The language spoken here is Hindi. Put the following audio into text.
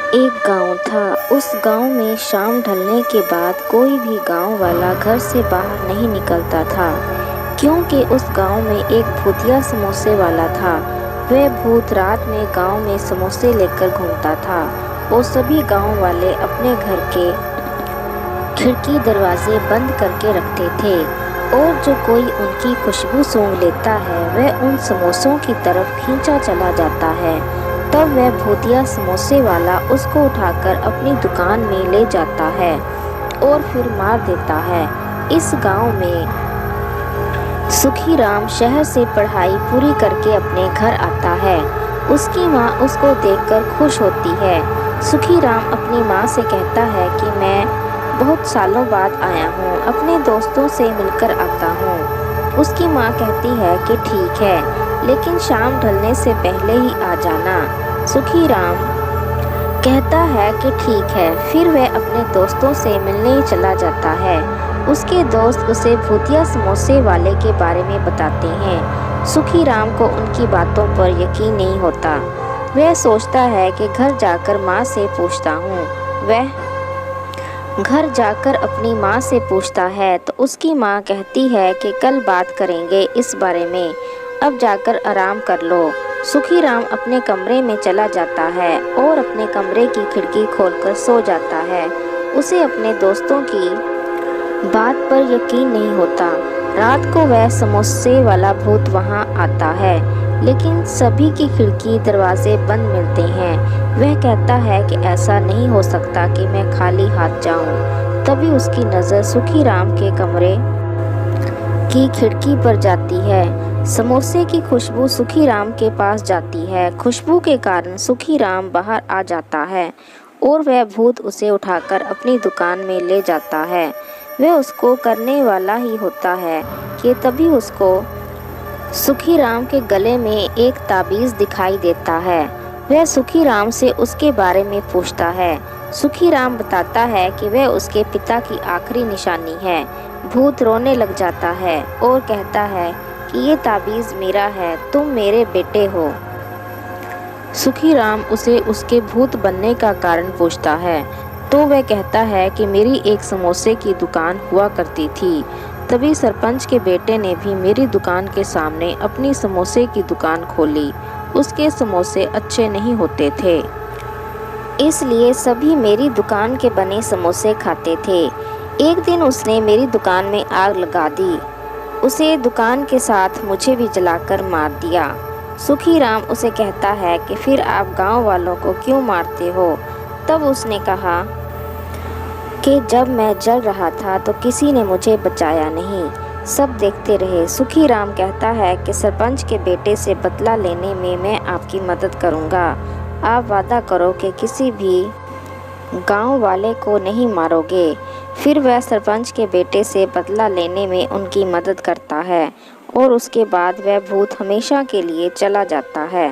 एक गांव था। उस गांव में शाम ढलने के बाद कोई भी गांव वाला घर से बाहर नहीं निकलता था, क्योंकि उस गांव में एक भूतिया समोसे वाला था। वह भूत रात में गांव में समोसे लेकर घूमता था और सभी गांव वाले अपने घर के खिड़की दरवाजे बंद करके रखते थे, और जो कोई उनकी खुशबू सूंघ लेता है वह उन समोसों की तरफ खींचा चला जाता है। तब वह भूतिया समोसे वाला उसको उठाकर अपनी दुकान में ले जाता है और फिर मार देता है। इस गांव में सुखीराम शहर से पढ़ाई पूरी करके अपने घर आता है। उसकी माँ उसको देखकर खुश होती है। सुखीराम अपनी माँ से कहता है कि मैं बहुत सालों बाद आया हूँ, अपने दोस्तों से मिलकर आता हूँ। उसकी माँ कहती है कि ठीक है, लेकिन शाम ढलने से पहले ही आ जाना। सुखीराम कहता है कि ठीक है। फिर वह अपने दोस्तों से मिलने चला जाता है। उसके दोस्त उसे भूतिया समोसे वाले के बारे में बताते हैं। सुखीराम को उनकी बातों पर यकीन नहीं होता। वह सोचता है कि घर जाकर माँ से पूछता हूँ। वह घर जाकर अपनी माँ से पूछता है तो उसकी माँ कहती है कि कल बात करेंगे इस बारे में, अब जाकर आराम कर लो। सुखीराम अपने कमरे में चला जाता है और अपने कमरे की खिड़की खोलकर सो जाता है। उसे अपने दोस्तों की बात पर यकीन नहीं होता। रात को वह समोसे वाला भूत वहां आता है, लेकिन सभी की खिड़की दरवाजे बंद मिलते हैं। वह कहता है कि ऐसा नहीं हो सकता कि मैं खाली हाथ जाऊं। तभी उसकी नज़र सुखीराम के कमरे की खिड़की पर जाती है। समोसे की खुशबू सुखीराम के पास जाती है। खुशबू के कारण सुखीराम बाहर आ जाता है और वह भूत उसे उठाकर अपनी दुकान में ले जाता है। वह उसको करने वाला ही होता है कि तभी उसको सुखीराम के गले में एक ताबीज़ दिखाई देता है। वह सुखीराम से उसके बारे में पूछता है। सुखीराम बताता है कि वह उसके पिता की आखिरी निशानी है। भूत रोने लग जाता है और कहता है कि ये ताबीज़ मेरा है, तुम मेरे बेटे हो। सुखीराम उसे उसके भूत बनने का कारण पूछता है तो वह कहता है कि मेरी एक समोसे की दुकान हुआ करती थी। तभी सरपंच के बेटे ने भी मेरी दुकान के सामने अपनी समोसे की दुकान खोली। उसके समोसे अच्छे नहीं होते थे, इसलिए सभी मेरी दुकान के बने समोसे खाते थे। एक दिन उसने मेरी दुकान में आग लगा दी। उसे दुकान के साथ मुझे भी जलाकर मार दिया। सुखीराम उसे कहता है कि फिर आप गांव वालों को क्यों मारते हो? तब उसने कहा कि जब मैं जल रहा था तो किसी ने मुझे बचाया नहीं, सब देखते रहे। सुखीराम कहता है कि सरपंच के बेटे से बदला लेने में मैं आपकी मदद करूंगा। आप वादा करो कि किसी भी गांव वाले को नहीं मारोगे। फिर वह सरपंच के बेटे से बदला लेने में उनकी मदद करता है और उसके बाद वह भूत हमेशा के लिए चला जाता है।